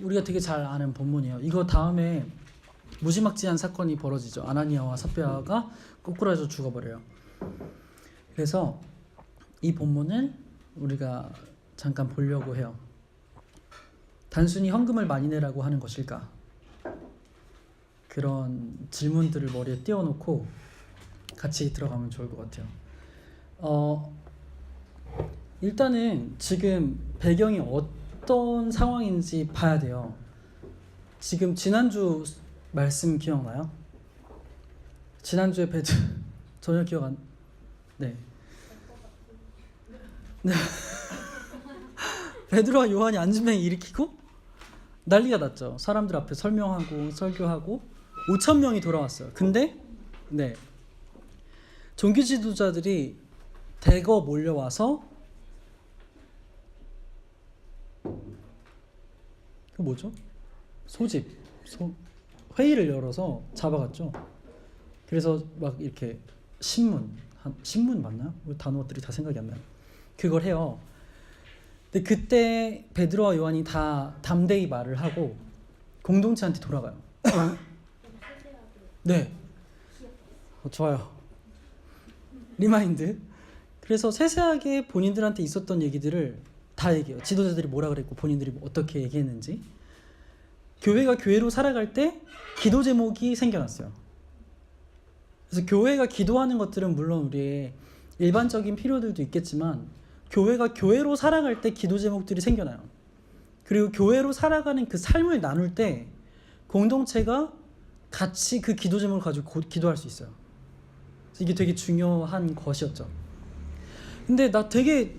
우리가 되게 잘 아는 본문이에요. 이거 다음에 무지막지한 사건이 벌어지죠. 아나니아와 삽비라가 꼬꾸라져 죽어버려요. 그래서 이 본문을 우리가 잠깐 보려고 해요. 단순히 헌금을 많이 내라고 하는 것일까? 그런 질문들을 머리에 띄워놓고 같이 들어가면 좋을 것 같아요. 일단은 지금 배경이 어떤 상황인지 봐야 돼요. 지금 지난주 말씀 기억나요? 지난주에 전혀 기억 안... 네. 베드로와 요한이 안진뱅이 일으키고 난리가 났죠. 사람들 앞에 설명하고 설교하고 5,000명이 돌아왔어요. 근데 네, 종교 지도자들이 대거 몰려와서 그 뭐죠? 회의를 열어서 잡아갔죠. 그래서 막 이렇게 신문 맞나요? 단어들이 다 생각이 안 나요. 그걸 해요. 근데 그때 베드로와 요한이 다 담대히 말을 하고 공동체한테 돌아가요. 네, 좋아요. 리마인드. 그래서 세세하게 본인들한테 있었던 얘기들을 다 얘기해요. 지도자들이 뭐라 그랬고 본인들이 어떻게 얘기했는지. 교회가 교회로 살아갈 때 기도 제목이 생겨났어요. 그래서 교회가 기도하는 것들은 물론 우리의 일반적인 필요들도 있겠지만 교회가 교회로 살아갈 때 기도 제목들이 생겨나요. 그리고 교회로 살아가는 그 삶을 나눌 때 공동체가 같이 그 기도 제목을 가지고 기도할 수 있어요. 이게 되게 중요한 것이었죠. 근데 나 되게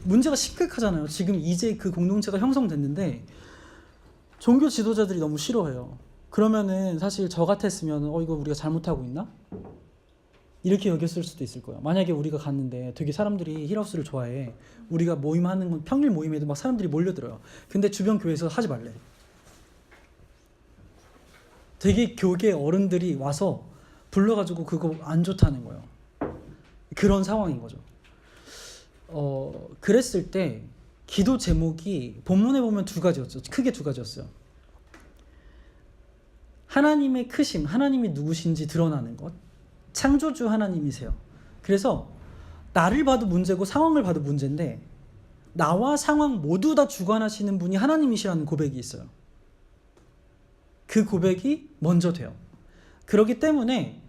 문제가 심각하잖아요. 지금 이제 그 공동체가 형성됐는데 종교 지도자들이 너무 싫어해요. 그러면은 사실 저 같았으면 이거 우리가 잘못하고 있나? 이렇게 여겼을 수도 있을 거예요. 만약에 우리가 갔는데 되게 사람들이 힐하우스를 좋아해. 우리가 모임하는 건 평일 모임에도 막 사람들이 몰려들어요. 근데 주변 교회에서 하지 말래. 되게 교계 어른들이 와서 불러가지고 그거 안 좋다는 거예요. 그런 상황인 거죠. 그랬을 때 기도 제목이 본문에 보면 두 가지였죠. 크게 두 가지였어요. 하나님의 크심, 하나님이 누구신지 드러나는 것. 창조주 하나님이세요. 그래서 나를 봐도 문제고 상황을 봐도 문제인데 나와 상황 모두 다 주관하시는 분이 하나님이시라는 고백이 있어요. 그 고백이 먼저 돼요. 그렇기 때문에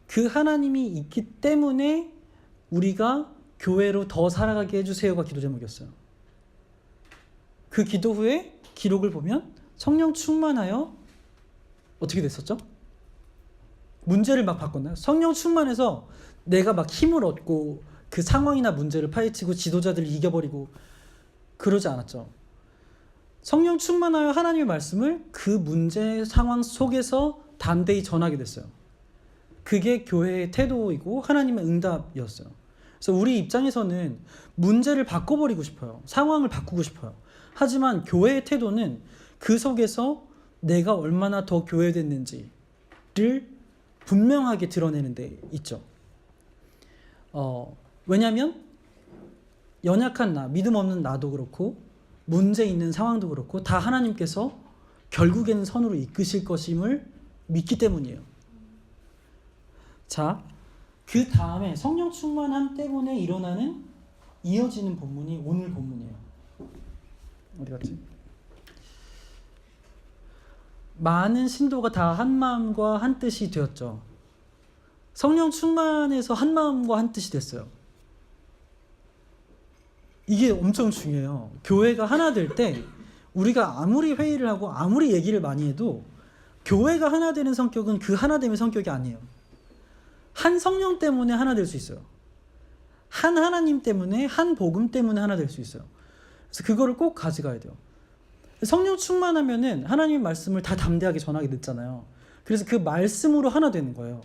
그 하나님이 있기 때문에 우리가 교회로 더 살아가게 해주세요가 기도 제목이었어요. 그 기도 후에 기록을 보면 성령 충만하여 어떻게 됐었죠? 문제를 막 바꿨나요? 성령 충만해서 내가 막 힘을 얻고 그 상황이나 문제를 파헤치고 지도자들을 이겨버리고 그러지 않았죠. 성령 충만하여 하나님의 말씀을 그 문제 상황 속에서 담대히 전하게 됐어요. 그게 교회의 태도이고 하나님의 응답이었어요. 그래서 우리 입장에서는 문제를 바꿔버리고 싶어요. 상황을 바꾸고 싶어요. 하지만 교회의 태도는 그 속에서 내가 얼마나 더 교회됐는지를 분명하게 드러내는 데 있죠. 왜냐하면 연약한 나, 믿음 없는 나도 그렇고 문제 있는 상황도 그렇고 다 하나님께서 결국에는 선으로 이끄실 것임을 믿기 때문이에요. 자, 그 다음에 성령 충만함 때문에 일어나는 이어지는 본문이 오늘 본문이에요. 어디 갔지? 많은 신도가 다 한 마음과 한 뜻이 되었죠. 성령 충만해서 한 마음과 한 뜻이 됐어요. 이게 엄청 중요해요. 교회가 하나 될 때 우리가 아무리 회의를 하고 아무리 얘기를 많이 해도 교회가 하나 되는 성격은 그 하나됨의 성격이 아니에요. 한 성령 때문에 하나 될 수 있어요. 한 하나님 때문에, 한 복음 때문에 하나 될 수 있어요. 그래서 그거를 꼭 가져가야 돼요. 성령 충만하면은 하나님의 말씀을 다 담대하게 전하게 됐잖아요. 그래서 그 말씀으로 하나 되는 거예요.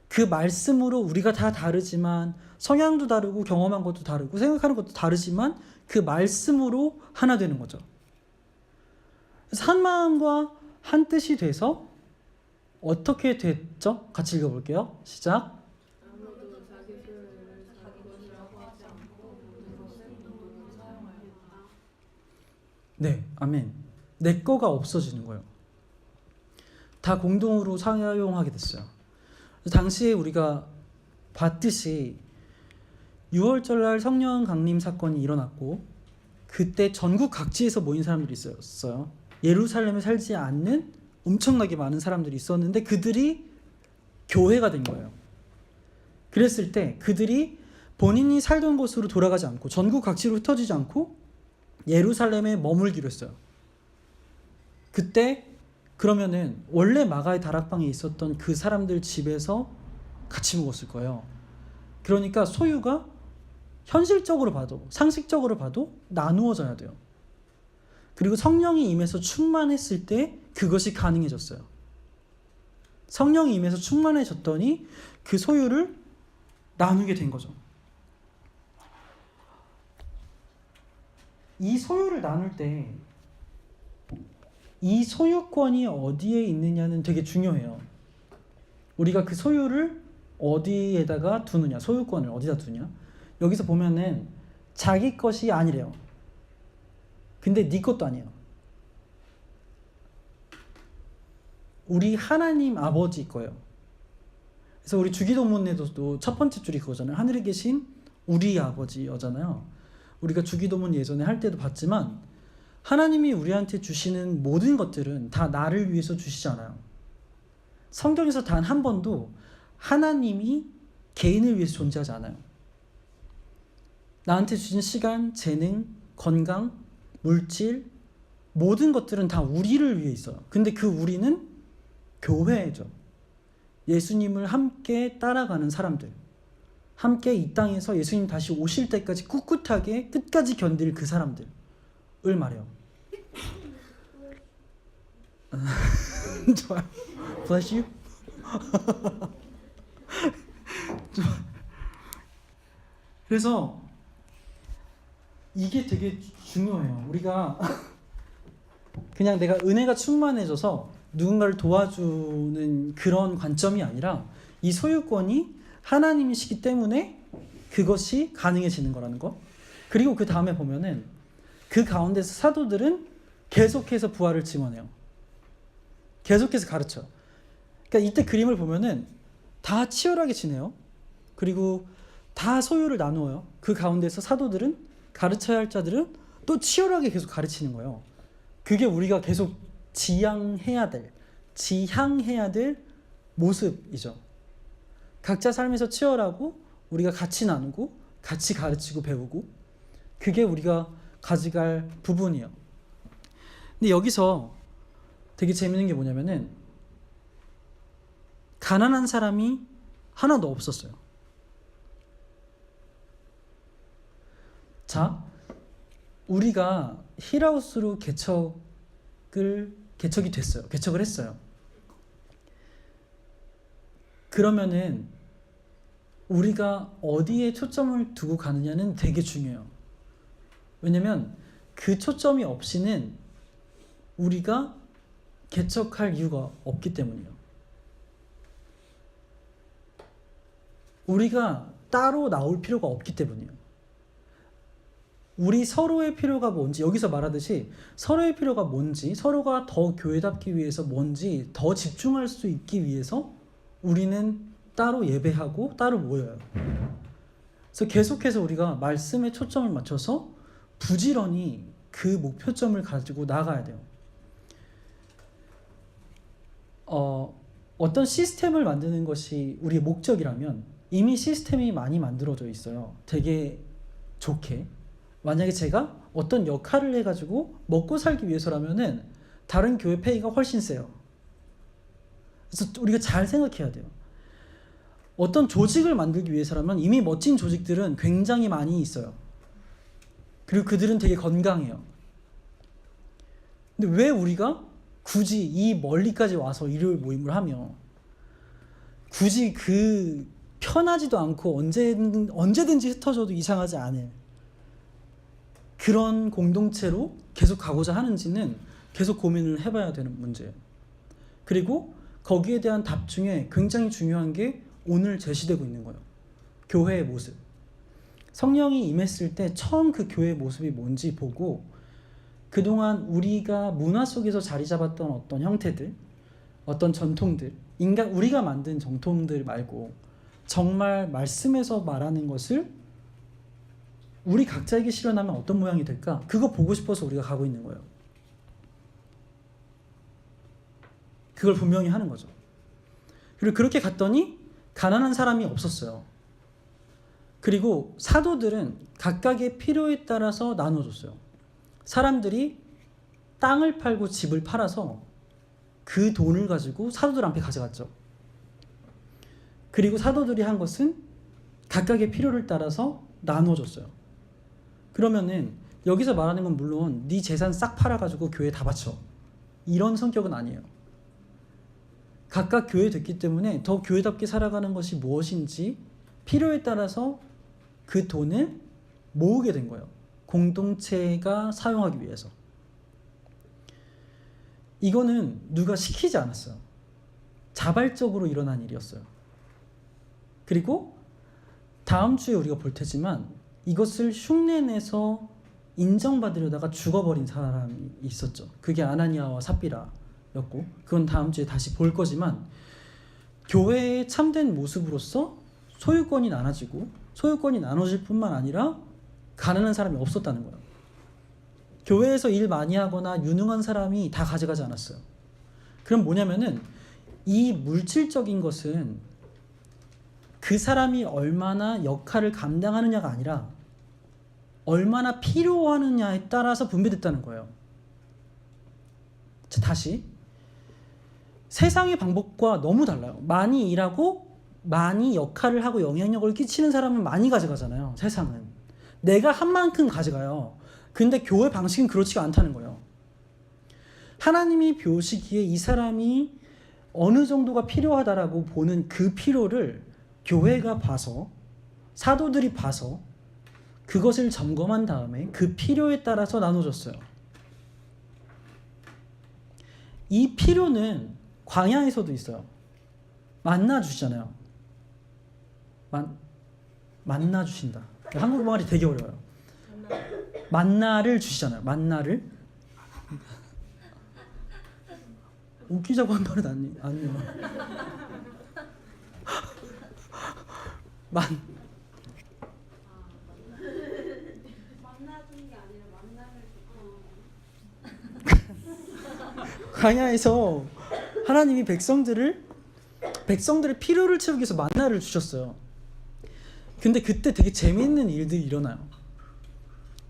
그 말씀으로 우리가 다 다르지만 성향도 다르고 경험한 것도 다르고 생각하는 것도 다르지만 그 말씀으로 하나 되는 거죠. 그래서 한 마음과 한 뜻이 돼서 어떻게 됐죠? 같이 읽어볼게요. 시작. 아무도 자기 소유를 자기 것이라고 하지 않고 모든 것을 공동으로 사용하였다. 네, 아멘. 내 거가 없어지는 거예요. 다 공동으로 사용하게 됐어요. 당시에 우리가 봤듯이 6월절날 성령 강림 사건이 일어났고 그때 전국 각지에서 모인 사람들이 있었어요. 예루살렘에 살지 않는 엄청나게 많은 사람들이 있었는데 그들이 교회가 된 거예요. 그랬을 때 그들이 본인이 살던 곳으로 돌아가지 않고 전국 각지로 흩어지지 않고 예루살렘에 머물기로 했어요. 그때 그러면은 원래 마가의 다락방에 있었던 그 사람들 집에서 같이 먹었을 거예요. 그러니까 소유가 현실적으로 봐도 상식적으로 봐도 나누어져야 돼요. 그리고 성령이 임해서 충만했을 때 그것이 가능해졌어요. 성령이 임해서 충만해졌더니 그 소유를 나누게 된 거죠. 이 소유를 나눌 때 이 소유권이 어디에 있느냐는 되게 중요해요. 우리가 그 소유를 어디에다가 두느냐, 소유권을 어디다 두냐. 여기서 보면은 자기 것이 아니래요. 근데 네 것도 아니에요. 우리 하나님 아버지 거예요. 그래서 우리 주기도문에도 첫 번째 줄이 그거잖아요. 하늘에 계신 우리 아버지였잖아요. 우리가 주기도문 예전에 할 때도 봤지만 하나님이 우리한테 주시는 모든 것들은 다 나를 위해서 주시지 않아요. 성경에서 단 한 번도 하나님이 개인을 위해서 존재하지 않아요. 나한테 주신 시간, 재능, 건강, 물질 모든 것들은 다 우리를 위해 있어요. 근데 그 우리는 교회죠. 예수님을 함께 따라가는 사람들, 함께 이 땅에서 예수님 다시 오실 때까지 꿋꿋하게 끝까지 견딜 그 사람들을 말해요. 좋아요. Bless you. 그래서 이게 되게 중요해요. 우리가 그냥 내가 은혜가 충만해져서 누군가를 도와주는 그런 관점이 아니라 이 소유권이 하나님이시기 때문에 그것이 가능해지는 거라는 거. 그리고 그 다음에 보면은 그 가운데서 사도들은 계속해서 부활을 증언해요. 계속해서 가르쳐. 그러니까 이때 그림을 보면은 다 치열하게 지내요. 그리고 다 소유를 나누어요. 그 가운데서 사도들은 가르쳐야 할 자들은 또 치열하게 계속 가르치는 거예요. 그게 우리가 계속 지향해야 될 모습이죠. 각자 삶에서 치열하고 우리가 같이 나누고 같이 가르치고 배우고 그게 우리가 가져갈 부분이에요. 근데 여기서 되게 재밌는 게 뭐냐면은 가난한 사람이 하나도 없었어요. 자, 우리가 힐하우스로 개척이 됐어요. 개척을 했어요. 그러면은 우리가 어디에 초점을 두고 가느냐는 되게 중요해요. 왜냐면 그 초점이 없이는 우리가 개척할 이유가 없기 때문이에요. 우리가 따로 나올 필요가 없기 때문이에요. 우리 서로의 필요가 뭔지, 여기서 말하듯이 서로의 필요가 뭔지, 서로가 더 교회답기 위해서 뭔지 더 집중할 수 있기 위해서 우리는 따로 예배하고 따로 모여요. 그래서 계속해서 우리가 말씀에 초점을 맞춰서 부지런히 그 목표점을 가지고 나가야 돼요. 어떤 시스템을 만드는 것이 우리의 목적이라면 이미 시스템이 많이 만들어져 있어요. 되게 좋게. 만약에 제가 어떤 역할을 해가지고 먹고 살기 위해서라면은 다른 교회 페이가 훨씬 세요. 그래서 우리가 잘 생각해야 돼요. 어떤 조직을 만들기 위해서라면 이미 멋진 조직들은 굉장히 많이 있어요. 그리고 그들은 되게 건강해요. 근데 왜 우리가 굳이 이 멀리까지 와서 일요일 모임을 하며 굳이 그 편하지도 않고 언제든지 흩어져도 이상하지 않을 그런 공동체로 계속 가고자 하는지는 계속 고민을 해봐야 되는 문제예요. 그리고 거기에 대한 답 중에 굉장히 중요한 게 오늘 제시되고 있는 거예요. 교회의 모습. 성령이 임했을 때 처음 그 교회의 모습이 뭔지 보고 그동안 우리가 문화 속에서 자리 잡았던 어떤 형태들, 어떤 전통들, 우리가 만든 전통들 말고 정말 말씀에서 말하는 것을 우리 각자에게 실현하면 어떤 모양이 될까? 그거 보고 싶어서 우리가 가고 있는 거예요. 그걸 분명히 하는 거죠. 그리고 그렇게 갔더니 가난한 사람이 없었어요. 그리고 사도들은 각각의 필요에 따라서 나눠줬어요. 사람들이 땅을 팔고 집을 팔아서 그 돈을 가지고 사도들 앞에 가져갔죠. 그리고 사도들이 한 것은 각각의 필요를 따라서 나눠줬어요. 그러면은 여기서 말하는 건 물론 네 재산 싹 팔아가지고 교회에 다 바쳐, 이런 성격은 아니에요. 각각 교회 됐기 때문에 더 교회답게 살아가는 것이 무엇인지 필요에 따라서 그 돈을 모으게 된 거예요. 공동체가 사용하기 위해서. 이거는 누가 시키지 않았어요. 자발적으로 일어난 일이었어요. 그리고 다음 주에 우리가 볼 테지만 이것을 흉내내서 인정받으려다가 죽어버린 사람이 있었죠. 그게 아나니아와 삽비라였고, 그건 다음 주에 다시 볼 거지만 교회의 참된 모습으로서 소유권이 나눠지고 소유권이 나눠질 뿐만 아니라 가난한 사람이 없었다는 거예요. 교회에서 일 많이 하거나 유능한 사람이 다 가져가지 않았어요. 그럼 뭐냐면은 이 물질적인 것은 그 사람이 얼마나 역할을 감당하느냐가 아니라 얼마나 필요하느냐에 따라서 분배됐다는 거예요. 자, 다시 세상의 방법과 너무 달라요. 많이 일하고 많이 역할을 하고 영향력을 끼치는 사람은 많이 가져가잖아요. 세상은 내가 한 만큼 가져가요. 근데 교회 방식은 그렇지가 않다는 거예요. 하나님이 보시기에 이 사람이 어느 정도가 필요하다라고 보는 그 필요를 교회가 봐서, 사도들이 봐서 그것을 점검한 다음에 그 필요에 따라서 나눠줬어요. 이 필요는 광야에서도 있어요. 만나 주시잖아요. 만나 주신다. 한국말이 되게 어려워요. 만나를 주시잖아요. 만나를. 웃기자고 한 말은 아니에요. 만나준 게 아니라 만나를 광야에서 하나님이 백성들의 필요를 채우기 위해서 만나를 주셨어요. 근데 그때 되게 재미있는 일들이 일어나요.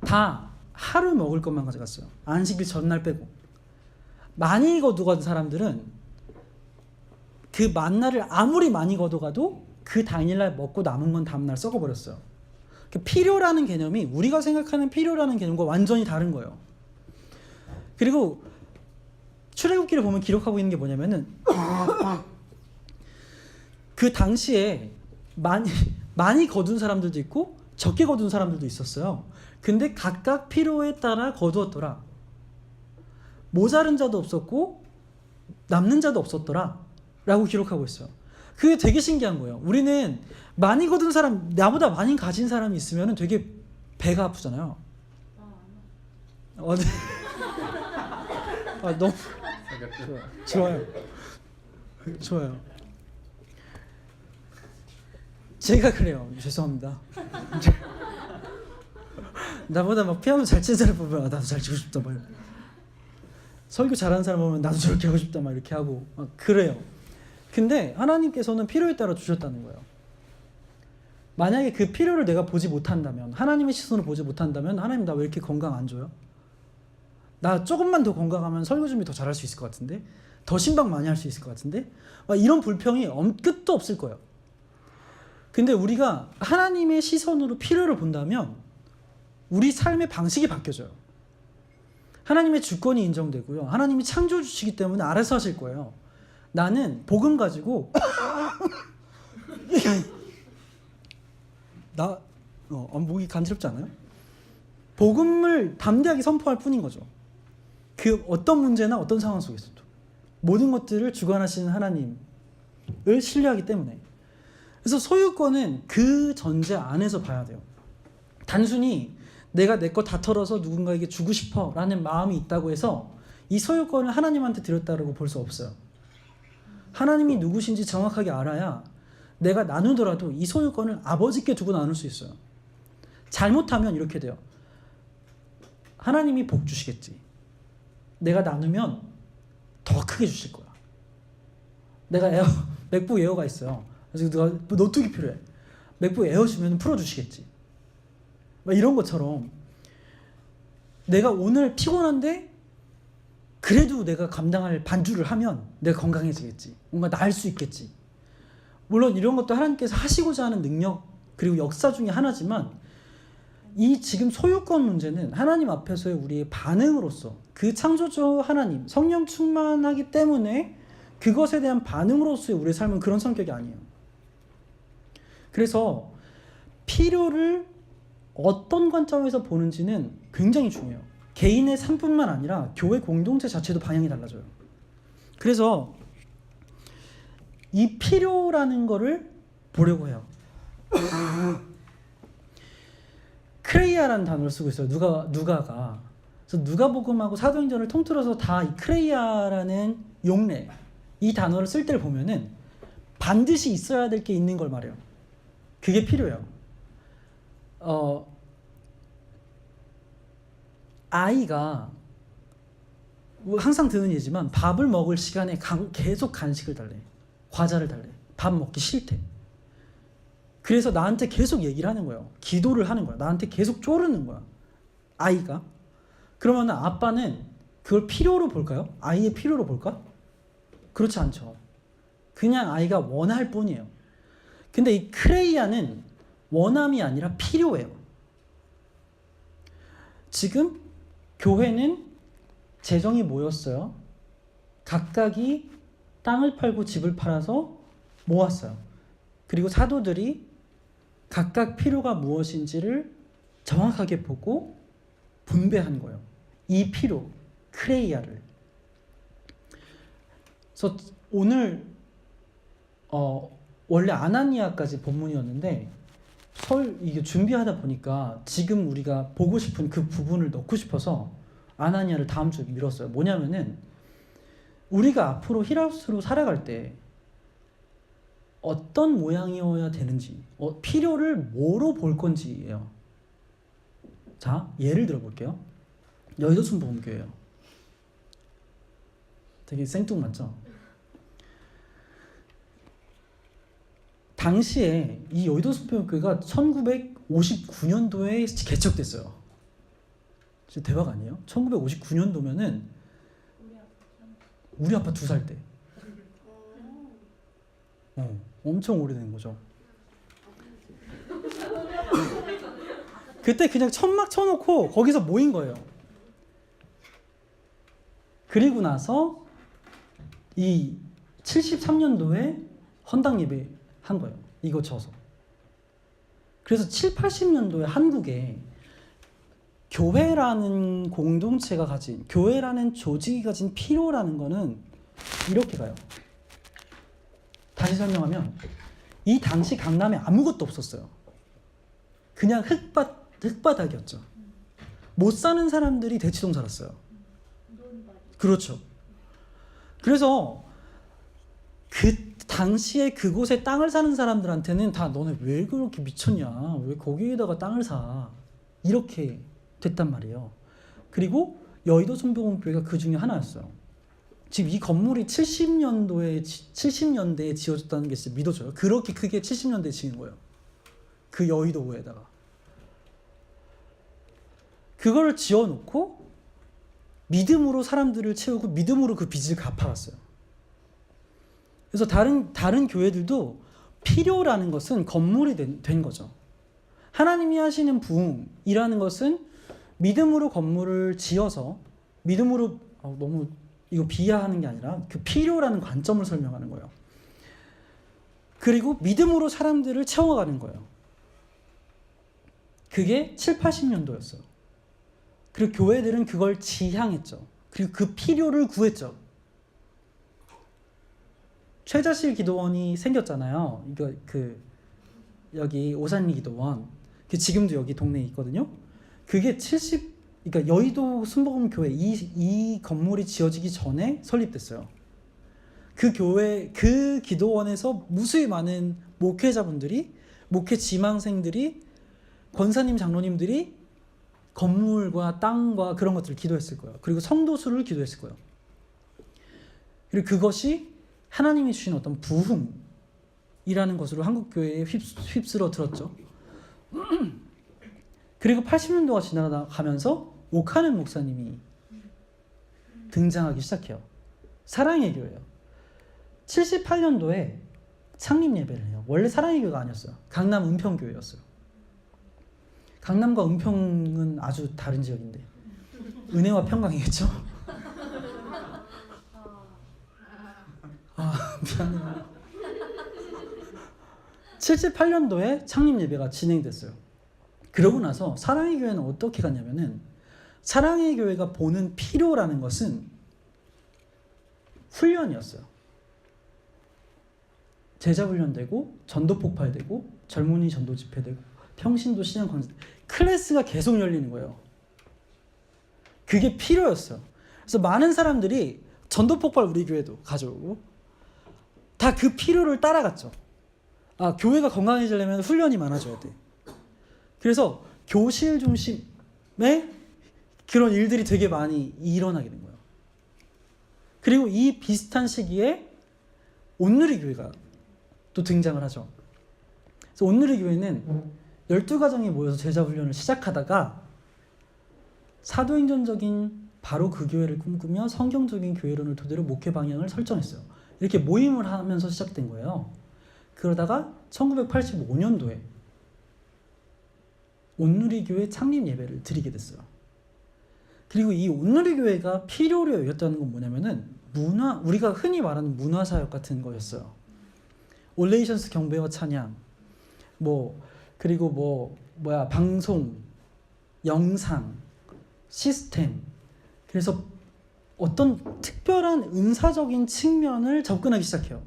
다 하루 먹을 것만 가져갔어요. 안식일 전날 빼고. 많이 거두간 사람들은 그 만나를 아무리 많이 거둬가도 그 당일날 먹고 남은 건 다음날 썩어버렸어요. 필요라는 개념이 우리가 생각하는 필요라는 개념과 완전히 다른 거예요. 그리고 출애굽기를 보면 기록하고 있는 게 뭐냐면은 그 당시에 많이 거둔 사람들도 있고 적게 거둔 사람들도 있었어요. 근데 각각 필요에 따라 거두었더라. 모자른 자도 없었고 남는 자도 없었더라 라고 기록하고 있어요. 그게 되게 신기한 거예요. 우리는 많이 거둔 사람, 나보다 많이 가진 사람이 있으면 되게 배가 아프잖아요. 네. 너무 좋아요. 제가 그래요. 죄송합니다. 나보다 막 피아노 잘 치는 사람 보면 나도 잘 치고 싶다 막. 설교 잘하는 사람 보면 나도 저렇게 하고 싶다 막 이렇게 하고 막 그래요. 근데 하나님께서는 필요에 따라 주셨다는 거예요. 만약에 그 필요를 내가 보지 못한다면, 하나님의 시선을 보지 못한다면, 하나님 나 왜 이렇게 건강 안 줘요? 나 조금만 더 건강하면 설교 준비 더 잘할 수 있을 것 같은데, 더 신방 많이 할 수 있을 것 같은데, 막 이런 불평이 끝도 없을 거예요. 근데 우리가 하나님의 시선으로 필요를 본다면 우리 삶의 방식이 바뀌어져요. 하나님의 주권이 인정되고요. 하나님이 창조주시기 때문에 알아서 하실 거예요. 나는 복음 가지고 목이 간지럽지 않아요? 복음을 담대하게 선포할 뿐인 거죠. 그 어떤 문제나 어떤 상황 속에서도 모든 것들을 주관하시는 하나님을 신뢰하기 때문에. 그래서 소유권은 그 전제 안에서 봐야 돼요. 단순히 내가 내 거 다 털어서 누군가에게 주고 싶어 라는 마음이 있다고 해서 이 소유권을 하나님한테 드렸다고 볼 수 없어요. 하나님이 누구신지 정확하게 알아야 내가 나누더라도 이 소유권을 아버지께 두고 나눌 수 있어요. 잘못하면 이렇게 돼요. 하나님이 복 주시겠지. 내가 나누면 더 크게 주실 거야. 내가 맥북 에어가 있어요. 그래서 누가 노트북이 필요해. 맥북 에어 주면 풀어주시겠지. 막 이런 것처럼 내가 오늘 피곤한데 그래도 내가 감당할 반주를 하면 내가 건강해지겠지. 뭔가 나을 수 있겠지. 물론 이런 것도 하나님께서 하시고자 하는 능력 그리고 역사 중에 하나지만 이 지금 소유권 문제는 하나님 앞에서의 우리의 반응으로서 그 창조주 하나님 성령 충만하기 때문에 그것에 대한 반응으로서의 우리의 삶은 그런 성격이 아니에요. 그래서 필요를 어떤 관점에서 보는지는 굉장히 중요해요. 개인의 삶뿐만 아니라 교회 공동체 자체도 방향이 달라져요. 그래서 이 필요라는 거를 보려고 해요. 크레이아라는 단어를 쓰고 있어요. 누가가. 그래서 누가복음하고 사도행전을 통틀어서 다 이 크레이아라는 용례, 이 단어를 쓸 때를 보면은 반드시 있어야 될 게 있는 걸 말해요. 그게 필요해요. 아이가 항상 드는 얘기지만 밥을 먹을 시간에 계속 간식을 달래. 과자를 달래. 밥 먹기 싫대. 그래서 나한테 계속 얘기를 하는 거예요. 기도를 하는 거야. 나한테 계속 쪼르는 거야. 아이가. 그러면 아빠는 그걸 필요로 볼까요? 아이의 필요로 볼까? 그렇지 않죠. 그냥 아이가 원할 뿐이에요. 근데 이 크레이아는 원함이 아니라 필요해요. 지금 교회는 재정이 모였어요. 각각이 땅을 팔고 집을 팔아서 모았어요. 그리고 사도들이 각각 필요가 무엇인지를 정확하게 보고 분배한 거예요. 이 필요, 크레이아를. 그래서 오늘 원래 아나니아까지 본문이었는데 이게 준비하다 보니까 지금 우리가 보고 싶은 그 부분을 넣고 싶어서 아나니아를 다음 주에 미뤘어요. 뭐냐면은 우리가 앞으로 힐하우스로 살아갈 때 어떤 모양이어야 되는지, 필요를 뭐로 볼 건지예요. 자, 예를 들어 볼게요. 여의도 순복음교회예요. 되게 생뚱맞죠? 당시에 이 여의도 순복음교회가 1959년도에 개척됐어요. 진짜 대박 아니에요? 1959년도면은 우리 아빠 2살 때. 엄청 오래된 거죠. 그때 그냥 천막 쳐놓고 거기서 모인 거예요. 그리고 나서 이 73년도에 헌당 예배 한 거예요. 이거 쳐서. 그래서 7, 80년도에 한국에 교회라는 공동체가 가진, 교회라는 조직이 가진 필요라는 거는 이렇게 가요. 다시 설명하면 이 당시 강남에 아무것도 없었어요. 그냥 흙바닥이었죠. 못 사는 사람들이 대치동 살았어요. 그렇죠. 그래서 그 당시에 그곳에 땅을 사는 사람들한테는 다 너네 왜 그렇게 미쳤냐? 왜 거기에다가 땅을 사? 이렇게 됐단 말이에요. 그리고 여의도 순복음교회가 그 중에 하나였어요. 지금 이 건물이 70년대에 지어졌다는 게 진짜 믿어져요. 그렇게 크게 70년대에 지은 거예요. 그 여의도에다가. 그걸 지어놓고 믿음으로 사람들을 채우고 믿음으로 그 빚을 갚아갔어요. 그래서 다른 교회들도 필요라는 것은 건물이 된 거죠. 하나님이 하시는 부흥이라는 것은 믿음으로 건물을 지어서 믿음으로 너무 이거 비하하는 게 아니라 그 필요라는 관점을 설명하는 거예요. 그리고 믿음으로 사람들을 채워가는 거예요. 그게 7, 80년도였어요. 그리고 교회들은 그걸 지향했죠. 그리고 그 필요를 구했죠. 최자실 기도원이 생겼잖아요. 여기 오산리 기도원. 지금도 여기 동네에 있거든요. 그게 그러니까 여의도 순복음교회 이 건물이 지어지기 전에 설립됐어요. 그 교회, 그 기도원에서 무수히 많은 목회자분들이, 목회 지망생들이, 권사님, 장로님들이 건물과 땅과 그런 것들을 기도했을 거예요. 그리고 성도수를 기도했을 거예요. 그리고 그것이 하나님이 주신 어떤 부흥이라는 것으로 한국교회에 휩쓸어 들었죠. 그리고 80년도가 지나가면서 오카는 목사님이 등장하기 시작해요. 사랑의 교회예요. 78년도에 창립 예배를 해요. 원래 사랑의 교회가 아니었어요. 강남 은평교회였어요. 강남과 은평은 아주 다른 지역인데 은혜와 평강이겠죠? 미안해요. 78년도에 창립 예배가 진행됐어요. 그러고 나서 사랑의 교회는 어떻게 갔냐면은, 사랑의 교회가 보는 필요라는 것은 훈련이었어요. 제자 훈련되고, 전도 폭발되고, 젊은이 전도 집회되고, 평신도 신앙 강좌, 클래스가 계속 열리는 거예요. 그게 필요였어요. 그래서 많은 사람들이 전도 폭발 우리 교회도 가져오고 다 그 필요를 따라갔죠. 교회가 건강해지려면 훈련이 많아져야 돼. 그래서 교실 중심의 그런 일들이 되게 많이 일어나게 된 거예요. 그리고 이 비슷한 시기에 온누리 교회가 또 등장을 하죠. 그래서 온누리 교회는 12가정이 모여서 제자 훈련을 시작하다가 사도행전적인 바로 그 교회를 꿈꾸며 성경적인 교회론을 토대로 목회 방향을 설정했어요. 이렇게 모임을 하면서 시작된 거예요. 그러다가 1985년도에 온누리교회 창립 예배를 드리게 됐어요. 그리고 이 온누리교회가 필요로 여겼다는 건 뭐냐면은 우리가 흔히 말하는 문화사역 같은 거였어요. 올레이션스 경배와 찬양, 그리고 방송, 영상, 시스템. 그래서 어떤 특별한 은사적인 측면을 접근하기 시작해요.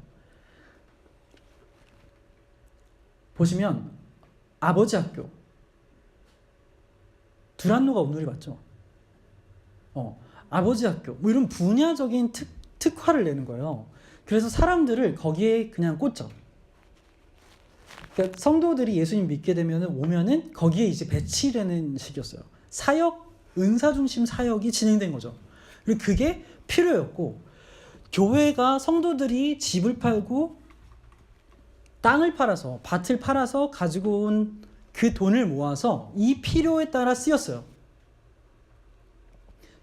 보시면 아버지 학교, 두란노가 온누리 맞죠? 아버지 학교, 이런 분야적인 특화를 내는 거예요. 그래서 사람들을 거기에 그냥 꽂죠. 그러니까 성도들이 예수님 믿게 오면은 거기에 이제 배치되는 식이었어요. 사역, 은사 중심 사역이 진행된 거죠. 그리고 그게 필요였고, 교회가 성도들이 집을 팔고 땅을 팔아서, 밭을 팔아서 가지고 온 그 돈을 모아서 이 필요에 따라 쓰였어요.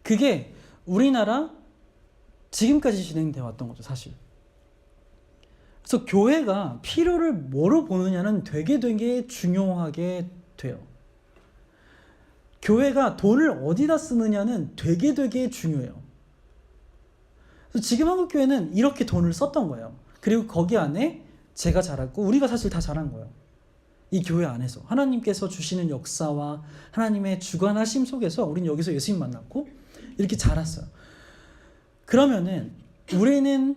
그게 우리나라 지금까지 진행되어 왔던 거죠, 사실. 그래서 교회가 필요를 뭐로 보느냐는 되게 중요하게 돼요. 교회가 돈을 어디다 쓰느냐는 되게 중요해요. 그래서 지금 한국교회는 이렇게 돈을 썼던 거예요. 그리고 거기 안에 제가 자랐고 우리가 사실 다 자란 거예요. 이 교회 안에서 하나님께서 주시는 역사와 하나님의 주관하심 속에서 우리는 여기서 예수님 만났고 이렇게 자랐어요. 그러면은 우리는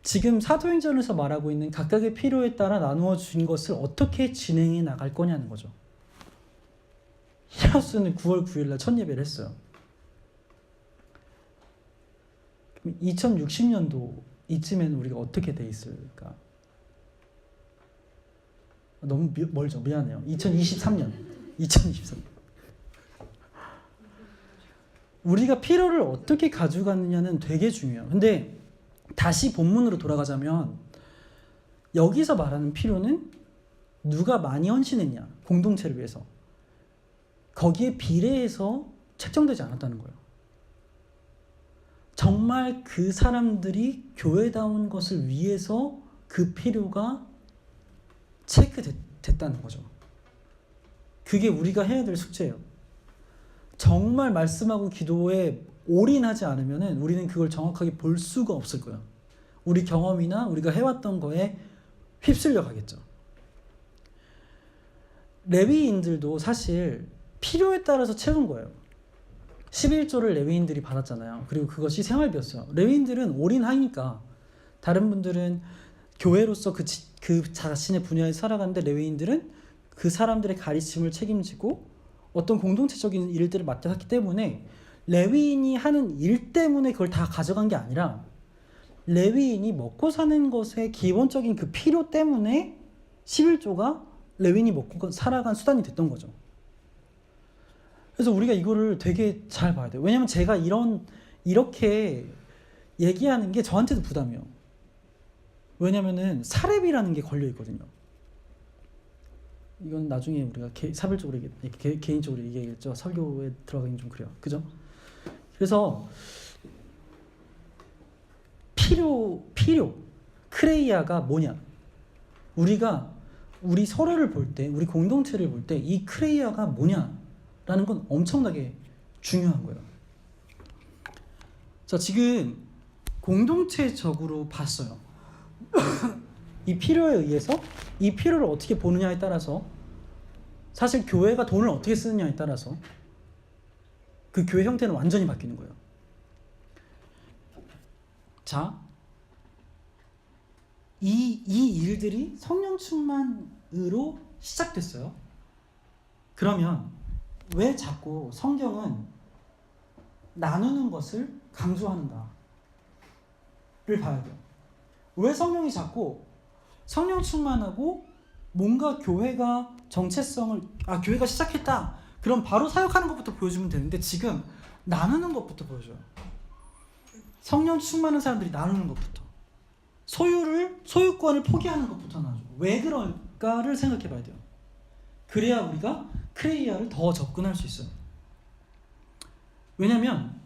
지금 사도행전에서 말하고 있는 각각의 필요에 따라 나누어 준 것을 어떻게 진행해 나갈 거냐는 거죠. 히라우스는 9월 9일 날 첫 예배를 했어요. 2060년도 이쯤에는 우리가 어떻게 돼 있을까? 너무 멀죠. 미안해요. 2023년. 우리가 필요를 어떻게 가져가느냐는 되게 중요해요. 근데 다시 본문으로 돌아가자면 여기서 말하는 필요는 누가 많이 헌신했냐, 공동체를 위해서. 거기에 비례해서 책정되지 않았다는 거예요. 정말 그 사람들이 교회다운 것을 위해서 그 필요가 체크됐다는 거죠. 그게 우리가 해야 될 숙제예요. 정말 말씀하고 기도에 올인하지 않으면 우리는 그걸 정확하게 볼 수가 없을 거예요. 우리 경험이나 우리가 해왔던 거에 휩쓸려 가겠죠. 레위인들도 사실 필요에 따라서 채운 거예요. 11조를 레위인들이 받았잖아요. 그리고 그것이 생활비였어요. 레위인들은 올인하니까. 다른 분들은 교회로서 그 자신의 분야에 살아가는데 레위인들은 그 사람들의 가르침을 책임지고 어떤 공동체적인 일들을 맡았기 때문에 레위인이 하는 일 때문에 그걸 다 가져간 게 아니라 레위인이 먹고 사는 것의 기본적인 그 필요 때문에 11조가 레위인이 먹고 살아간 수단이 됐던 거죠. 그래서 우리가 이거를 되게 잘 봐야 돼요. 왜냐면 제가 이렇게 얘기하는 게 저한테도 부담이에요. 왜냐면은 사렙이라는 게 걸려 있거든요. 이건 나중에 우리가 사별적으로 개인적으로 얘기하겠죠. 설교에 들어가긴 좀 그래요. 그죠? 그래서 필요 크레이아가 뭐냐? 우리 서로를 볼 때, 우리 공동체를 볼 때 이 크레이아가 뭐냐라는 건 엄청나게 중요한 거예요. 자, 지금 공동체적으로 봤어요. 이 필요에 의해서 이 필요를 어떻게 보느냐에 따라서 사실 교회가 돈을 어떻게 쓰느냐에 따라서 그 교회 형태는 완전히 바뀌는 거예요. 자, 이 일들이 성령 충만으로 시작됐어요. 그러면 왜 자꾸 성경은 나누는 것을 강조하는가를 봐야 돼요. 왜 성령이 자꾸 성령 충만하고 뭔가 교회가 정체성을 교회가 시작했다. 그럼 바로 사역하는 것부터 보여주면 되는데 지금 나누는 것부터 보여줘요. 성령 충만한 사람들이 나누는 것부터 소유권을 포기하는 것부터 나누고 왜 그럴까를 생각해 봐야 돼요. 그래야 우리가 크레이아를 더 접근할 수 있어요. 왜냐면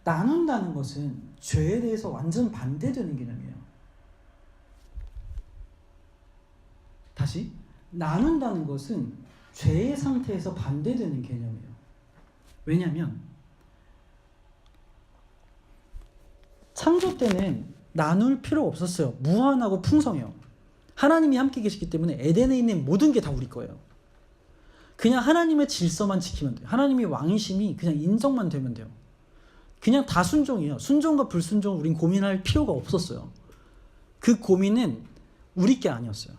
나눈다는 것은 죄에 대해서 완전 반대되는 개념이에요. 다시 나눈다는 것은 죄의 상태에서 반대되는 개념이에요. 왜냐하면 창조 때는 나눌 필요 없었어요. 무한하고 풍성해요. 하나님이 함께 계시기 때문에 에덴에 있는 모든 게 다 우리 거예요. 그냥 하나님의 질서만 지키면 돼요. 하나님이 왕이심이 그냥 인정만 되면 돼요. 그냥 다 순종이에요. 순종과 불순종을 우린 고민할 필요가 없었어요. 그 고민은 우리 게 아니었어요.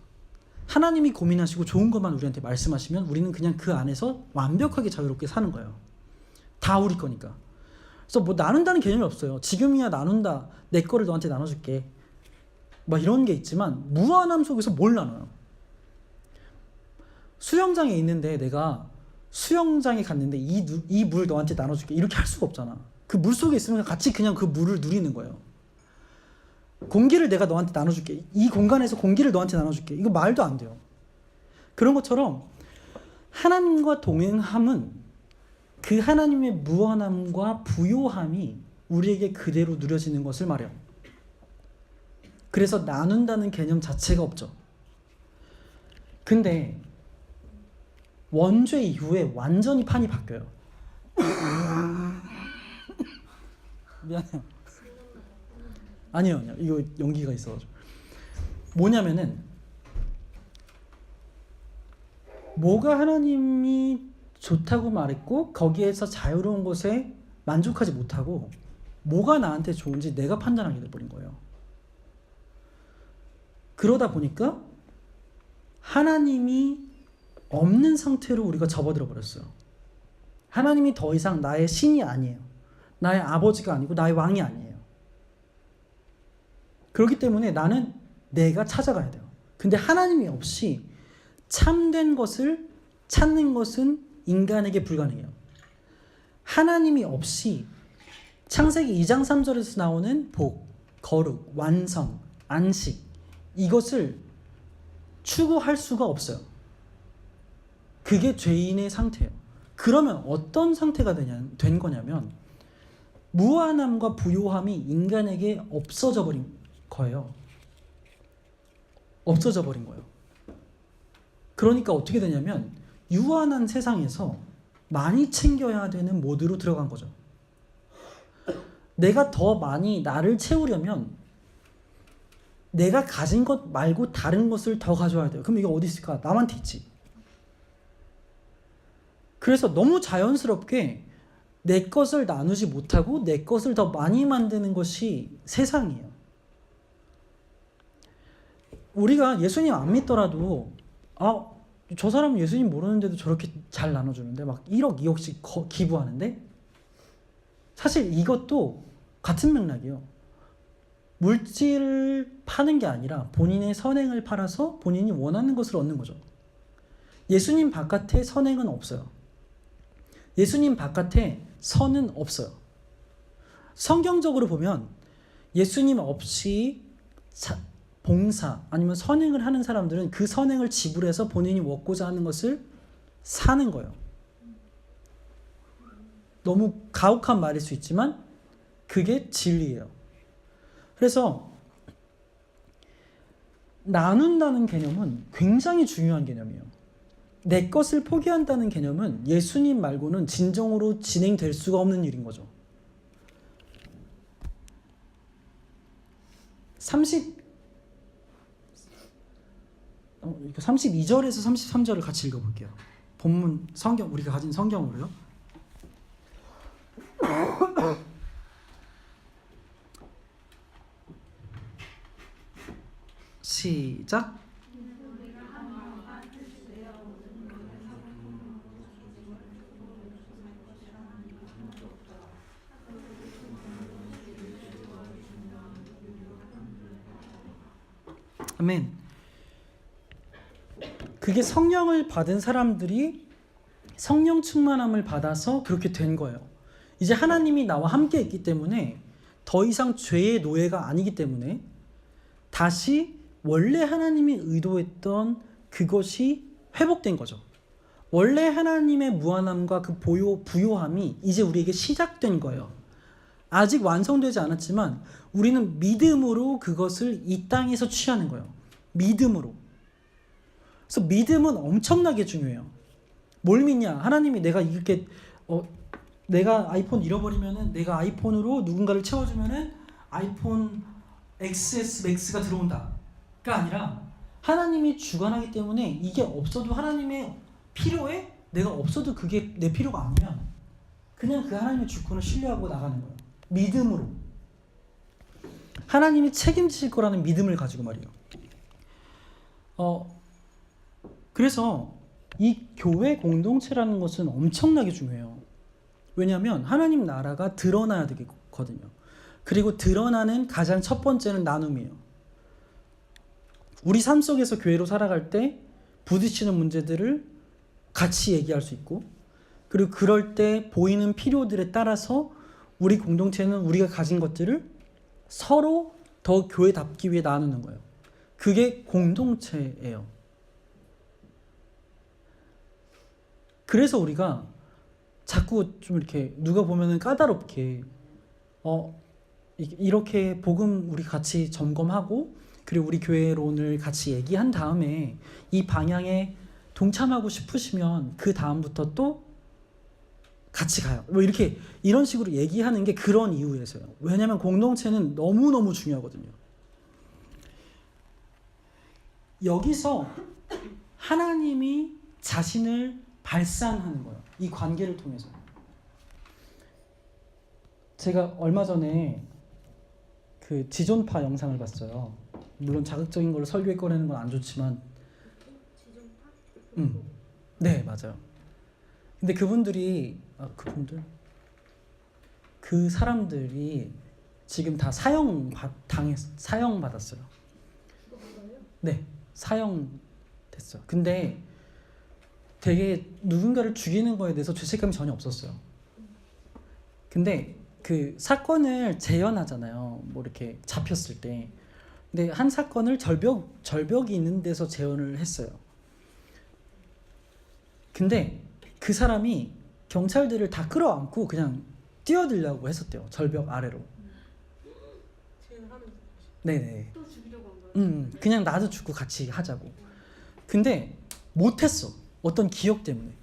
하나님이 고민하시고 좋은 것만 우리한테 말씀하시면 우리는 그냥 그 안에서 완벽하게 자유롭게 사는 거예요. 다 우리 거니까. 그래서 뭐 나눈다는 개념이 없어요. 지금이야 나눈다. 내 거를 너한테 나눠줄게. 막 이런 게 있지만 무한함 속에서 뭘 나눠요? 수영장에 있는데 내가 수영장에 갔는데 이 물 너한테 나눠줄게. 이렇게 할 수가 없잖아. 그 물 속에 있으면 같이 그냥 그 물을 누리는 거예요. 공기를 내가 너한테 나눠줄게. 이 공간에서 공기를 너한테 나눠줄게. 이거 말도 안 돼요. 그런 것처럼 하나님과 동행함은 그 하나님의 무한함과 부요함이 우리에게 그대로 누려지는 것을 말해요. 그래서 나눈다는 개념 자체가 없죠. 근데 원죄 이후에 완전히 판이 바뀌어요. 미안해요. 아니요. 이거 연기가 있어가지고. 뭐냐면은 뭐가 하나님이 좋다고 말했고 거기에서 자유로운 것에 만족하지 못하고 뭐가 나한테 좋은지 내가 판단하게 돼버린 거예요. 그러다 보니까 하나님이 없는 상태로 우리가 접어들어 버렸어요. 하나님이 더 이상 나의 신이 아니에요. 나의 아버지가 아니고 나의 왕이 아니에요. 그렇기 때문에 나는 내가 찾아가야 돼요. 근데 하나님이 없이 참된 것을 찾는 것은 인간에게 불가능해요. 하나님이 없이 창세기 2장 3절에서 나오는 복, 거룩, 완성, 안식 이것을 추구할 수가 없어요. 그게 죄인의 상태예요. 그러면 어떤 상태가 된 거냐면 무한함과 부요함이 인간에게 없어져 버린 거예요. 없어져 버린 거예요. 그러니까 어떻게 되냐면 유한한 세상에서 많이 챙겨야 되는 모드로 들어간 거죠. 내가 더 많이 나를 채우려면 내가 가진 것 말고 다른 것을 더 가져와야 돼요. 그럼 이게 어디 있을까? 남한테 있지. 그래서 너무 자연스럽게 내 것을 나누지 못하고 내 것을 더 많이 만드는 것이 세상이에요. 우리가 예수님 안 믿더라도 저 사람은 예수님 모르는데도 저렇게 잘 나눠주는데 막 1억, 2억씩 기부하는데 사실 이것도 같은 맥락이에요. 물질을 파는 게 아니라 본인의 선행을 팔아서 본인이 원하는 것을 얻는 거죠. 예수님 바깥에 선행은 없어요. 예수님 바깥에 선은 없어요. 성경적으로 보면 예수님 없이 봉사 아니면 선행을 하는 사람들은 그 선행을 지불해서 본인이 먹고자 하는 것을 사는 거예요. 너무 가혹한 말일 수 있지만 그게 진리예요. 그래서 나눈다는 개념은 굉장히 중요한 개념이에요. 내 것을 포기한다는 개념은 예수님 말고는 진정으로 진행될 수가 없는 일인 거죠. 32절에서 33절을 같이 읽어볼게요. 본문 성경, 우리가 가진 성경으로요. 시작. 아멘. 그게 성령을 받은 사람들이 성령 충만함을 받아서 그렇게 된 거예요. 이제 하나님이 나와 함께 있기 때문에 더 이상 죄의 노예가 아니기 때문에 다시 원래 하나님이 의도했던 그것이 회복된 거죠. 원래 하나님의 무한함과 그 부요함이 이제 우리에게 시작된 거예요. 아직 완성되지 않았지만 우리는 믿음으로 그것을 이 땅에서 취하는 거예요. 믿음으로. 그래서 믿음은 엄청나게 중요해요. 뭘 믿냐? 하나님이 내가 이렇게 내가 아이폰 잃어버리면은 내가 아이폰으로 누군가를 채워주면은 아이폰 XS Max가 들어온다가 아니라 하나님이 주관하기 때문에 이게 없어도 하나님의 필요에 내가 없어도 그게 내 필요가 아니면 그냥 그 하나님의 주권을 신뢰하고 나가는 거예요. 믿음으로. 하나님이 책임지실 거라는 믿음을 가지고 말이에요. 그래서 이 교회 공동체라는 것은 엄청나게 중요해요. 왜냐하면 하나님 나라가 드러나야 되거든요. 그리고 드러나는 가장 첫 번째는 나눔이에요. 우리 삶 속에서 교회로 살아갈 때 부딪히는 문제들을 같이 얘기할 수 있고, 그리고 그럴 때 보이는 필요들에 따라서 우리 공동체는 우리가 가진 것들을 서로 더 교회답기 위해 나누는 거예요. 그게 공동체예요. 그래서 우리가 자꾸 좀 이렇게 누가 보면은 까다롭게 이렇게 복음 우리 같이 점검하고 그리고 우리 교회론을 같이 얘기한 다음에 이 방향에 동참하고 싶으시면 그 다음부터 또 같이 가요. 뭐 이렇게 이런 식으로 얘기하는 게 그런 이유에서요. 왜냐하면 공동체는 너무너무 중요하거든요. 여기서 하나님이 자신을 발산하는 거예요. 이 관계를 통해서. 제가 얼마 전에 그 지존파 영상을 봤어요. 물론 자극적인 걸로 설교에 꺼내는 건 안 좋지만. 지존파? 네, 맞아요. 근데 그 사람들이 지금 다 사형받았어요. 네, 사형됐어요. 근데 되게 누군가를 죽이는 거에 대해서 죄책감이 전혀 없었어요. 근데 그 사건을 재현하잖아요. 뭐 이렇게 잡혔을 때. 근데 한 사건을 절벽이 있는 데서 재현을 했어요. 근데 그 사람이 경찰들을 다 끌어안고 그냥 뛰어들려고 했었대요. 절벽 아래로. 네네. 또 죽이려고 한 거예요? 그냥 나도 죽고 같이 하자고. 근데 못했어. 어떤 기억 때문에.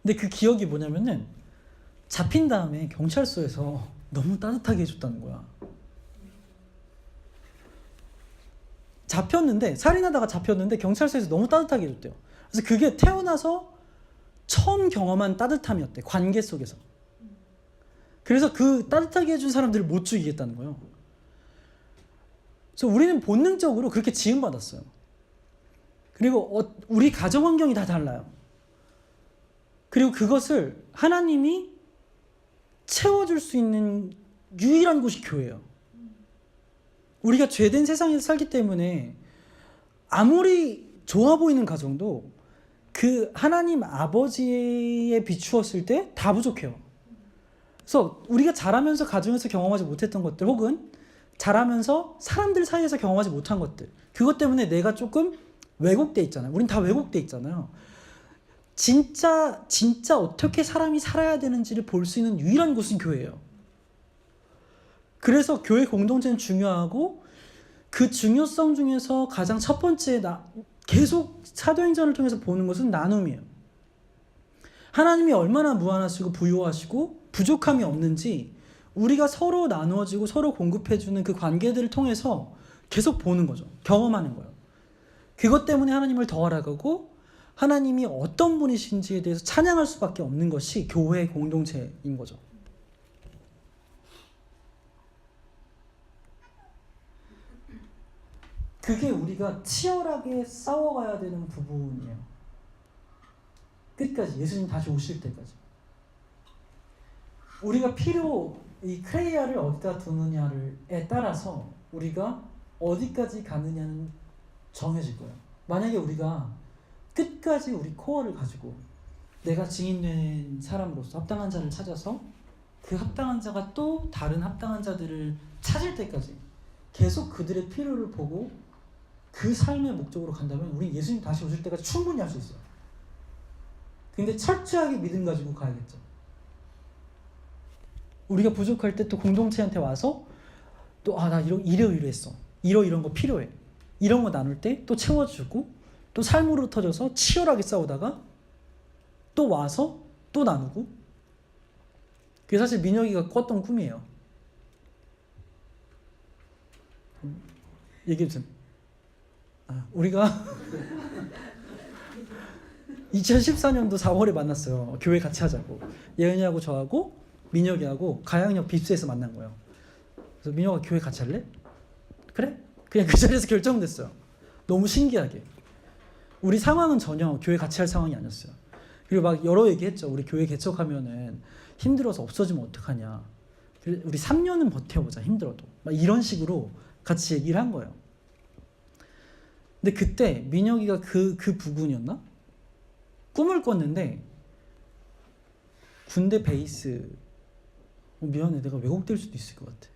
근데 그 기억이 뭐냐면은 잡힌 다음에 경찰서에서 너무 따뜻하게 해줬다는 거야. 살인하다가 잡혔는데 경찰서에서 너무 따뜻하게 해줬대요. 그래서 그게 태어나서 처음 경험한 따뜻함이었대. 관계 속에서. 그래서 그 따뜻하게 해준 사람들을 못 죽이겠다는 거예요. 그래서 우리는 본능적으로 그렇게 지음받았어요. 그리고 우리 가정 환경이 다 달라요. 그리고 그것을 하나님이 채워줄 수 있는 유일한 곳이 교회예요. 우리가 죄된 세상에서 살기 때문에 아무리 좋아 보이는 가정도 그 하나님 아버지에 비추었을 때 다 부족해요. 그래서 우리가 자라면서 가정에서 경험하지 못했던 것들, 혹은 자라면서 사람들 사이에서 경험하지 못한 것들, 그것 때문에 내가 조금 왜곡돼 있잖아요. 우린 다 왜곡돼 있잖아요. 진짜 어떻게 사람이 살아야 되는지를 볼 수 있는 유일한 곳은 교회예요. 그래서 교회 공동체는 중요하고, 그 중요성 중에서 가장 첫 번째 계속 사도행전을 통해서 보는 것은 나눔이에요. 하나님이 얼마나 무한하시고 부유하시고 부족함이 없는지 우리가 서로 나누어지고 서로 공급해주는 그 관계들을 통해서 계속 보는 거죠. 경험하는 거예요. 그것 때문에 하나님을 더 알아가고 하나님이 어떤 분이신지에 대해서 찬양할 수밖에 없는 것이 교회 공동체인 거죠. 그게 우리가 치열하게 싸워가야 되는 부분이에요. 끝까지, 예수님 다시 오실 때까지. 우리가 이 크레이아를 어디다 두느냐에 따라서 우리가 어디까지 가느냐는 정해질 거예요. 만약에 우리가 끝까지 우리 코어를 가지고 내가 증인된 사람으로서 합당한 자를 찾아서 그 합당한 자가 또 다른 합당한 자들을 찾을 때까지 계속 그들의 필요를 보고 그 삶의 목적으로 간다면 우리 예수님 다시 오실 때까지 충분히 할 수 있어요. 근데 철저하게 믿음 가지고 가야겠죠. 우리가 부족할 때 또 공동체한테 와서 또 나 이러이러했어. 이런 거 필요해. 이런 거 나눌 때 또 채워주고 또 삶으로 터져서 치열하게 싸우다가 또 와서 또 나누고. 그게 사실 민혁이가 꿨던 꿈이에요. 얘기해주세요. 우리가 2014년도 4월에 만났어요. 교회 같이 하자고. 예은이하고 저하고 민혁이하고 가양역 빕스에서 만난 거예요. 그래서 민혁아 교회 같이 할래? 그래? 그냥 그 자리에서 결정됐어요. 너무 신기하게. 우리 상황은 전혀 교회 같이 할 상황이 아니었어요. 그리고 막 여러 얘기했죠. 우리 교회 개척하면은 힘들어서 없어지면 어떡하냐. 우리 3년은 버텨보자, 힘들어도. 막 이런 식으로 같이 얘기를 한 거예요. 근데 그때 민혁이가 그 부분이었나? 꿈을 꿨는데 군대 베이스. 미안해, 내가 왜곡될 수도 있을 것 같아.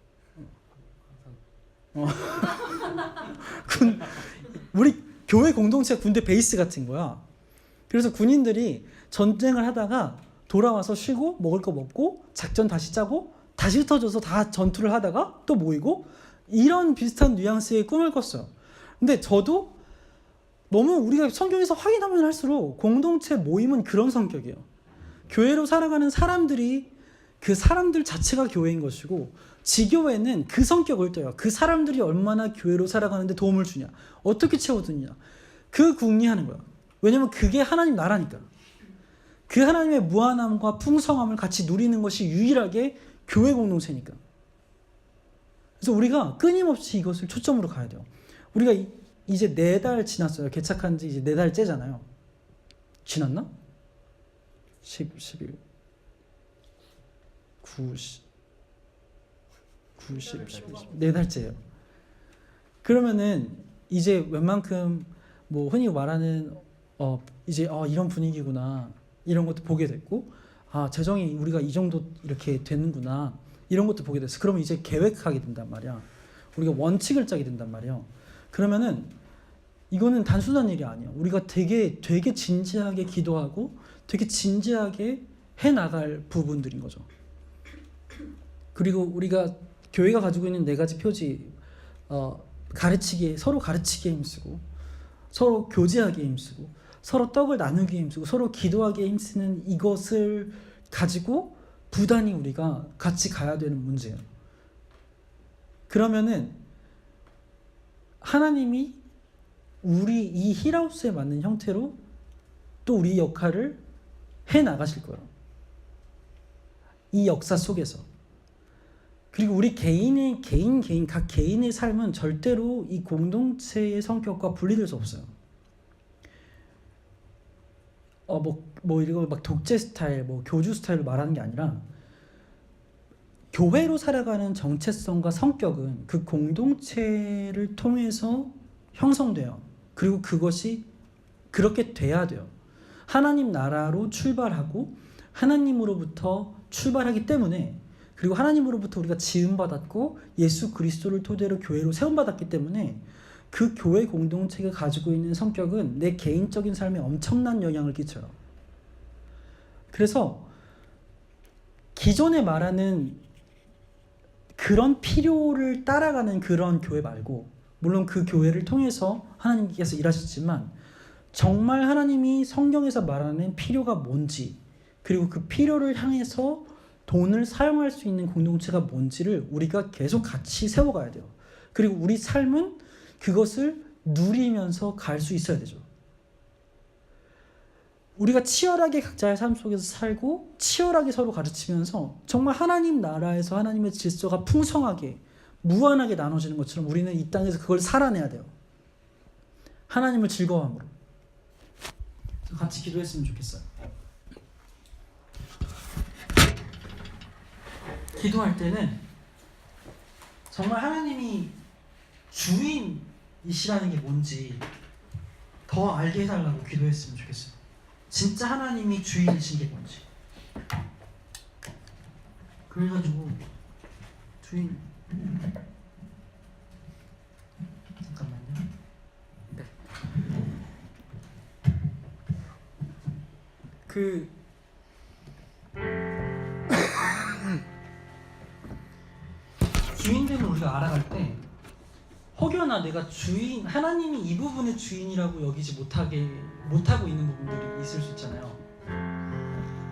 우리 교회 공동체가 군대 베이스 같은 거야. 그래서 군인들이 전쟁을 하다가 돌아와서 쉬고 먹을 거 먹고 작전 다시 짜고 다시 흩어져서 다 전투를 하다가 또 모이고, 이런 비슷한 뉘앙스의 꿈을 꿨어요. 근데 저도 너무 우리가 성경에서 확인하면 할수록 공동체 모임은 그런 성격이에요. 교회로 살아가는 사람들이, 그 사람들 자체가 교회인 것이고, 지교회는 그 성격을 떼요. 그 사람들이 얼마나 교회로 살아가는데 도움을 주냐, 어떻게 채워주냐, 그 궁리하는 거야. 왜냐면 그게 하나님 나라니까. 그 하나님의 무한함과 풍성함을 같이 누리는 것이 유일하게 교회 공동체니까. 그래서 우리가 끊임없이 이것을 초점으로 가야 돼요. 우리가 이제 4달 지났어요. 개척한 지 이제 4달째잖아요. 지났나? 11 9 10 4달째예요. 그러면은 이제 웬만큼 뭐 흔히 말하는 이제 이런 분위기구나, 이런 것도 보게 됐고, 재정이 우리가 이 정도 이렇게 되는구나, 이런 것도 보게 됐어. 그러면 이제 계획하게 된단 말이야. 우리가 원칙을 짜게 된단 말이야. 그러면은 이거는 단순한 일이 아니야. 우리가 되게 진지하게 기도하고 되게 진지하게 해나갈 부분들인 거죠. 그리고 우리가 교회가 가지고 있는 4가지 표지, 서로 가르치기에 힘쓰고, 서로 교제하기에 힘쓰고, 서로 떡을 나누기에 힘쓰고, 서로 기도하기에 힘쓰는 이것을 가지고 부단히 우리가 같이 가야 되는 문제예요. 그러면은 하나님이 우리 이 힐하우스에 맞는 형태로 또 우리 역할을 해 나가실 거예요. 이 역사 속에서. 그리고 우리 각 개인의 삶은 절대로 이 공동체의 성격과 분리될 수 없어요. 이거 막 독재 스타일, 교주 스타일로 말하는 게 아니라 교회로 살아가는 정체성과 성격은 그 공동체를 통해서 형성돼요. 그리고 그것이 그렇게 돼야 돼요. 하나님 나라로 출발하고 하나님으로부터 출발하기 때문에, 그리고 하나님으로부터 우리가 지음받았고 예수 그리스도를 토대로 교회로 세움받았기 때문에 그 교회 공동체가 가지고 있는 성격은 내 개인적인 삶에 엄청난 영향을 끼쳐요. 그래서 기존에 말하는 그런 필요를 따라가는 그런 교회 말고, 물론 그 교회를 통해서 하나님께서 일하셨지만 정말 하나님이 성경에서 말하는 필요가 뭔지, 그리고 그 필요를 향해서 돈을 사용할 수 있는 공동체가 뭔지를 우리가 계속 같이 세워가야 돼요. 그리고 우리 삶은 그것을 누리면서 갈 수 있어야 되죠. 우리가 치열하게 각자의 삶 속에서 살고 치열하게 서로 가르치면서 정말 하나님 나라에서 하나님의 질서가 풍성하게 무한하게 나눠지는 것처럼 우리는 이 땅에서 그걸 살아내야 돼요. 하나님을 즐거워함으로. 같이 기도했으면 좋겠어요. 기도할 때는 정말 하나님이 주인이시라는 게 뭔지 더 알게 해달라고 기도했으면 좋겠어요. 진짜 하나님이 주인이신 게 뭔지. 그래가지고 주인, 잠깐만요. 네. 주인됨을 우리가 알아갈 때 혹여나 내가 하나님이 이 부분의 주인이라고 여기지 못하고 있는 부분들이 있을 수 있잖아요.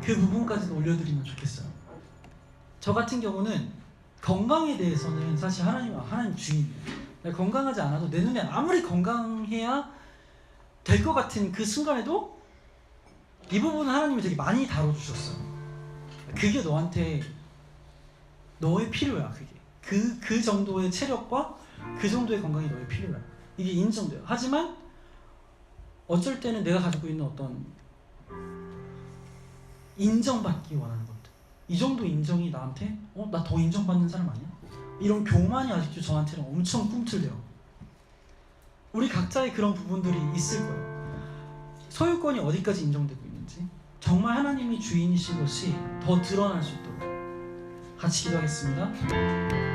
그 부분까지도 올려드리면 좋겠어요. 저 같은 경우는 건강에 대해서는 사실 하나님 주인이에요. 내가 건강하지 않아도 내 눈에 아무리 건강해야 될 것 같은 그 순간에도 이 부분은 하나님이 되게 많이 다뤄주셨어요. 그게 너의 필요야. 그게 그 정도의 체력과 그 정도의 건강이 너의 필요야. 이게 인정돼요. 하지만 어쩔 때는 내가 가지고 있는 어떤 인정받기 원하는 것들, 이 정도 인정이 나한테 나 더 인정받는 사람 아니야? 이런 교만이 아직도 저한테는 엄청 꿈틀대요. 우리 각자의 그런 부분들이 있을 거예요. 소유권이 어디까지 인정되고 있는지, 정말 하나님이 주인이신 것이 더 드러날 수 있도록 같이 기도하겠습니다.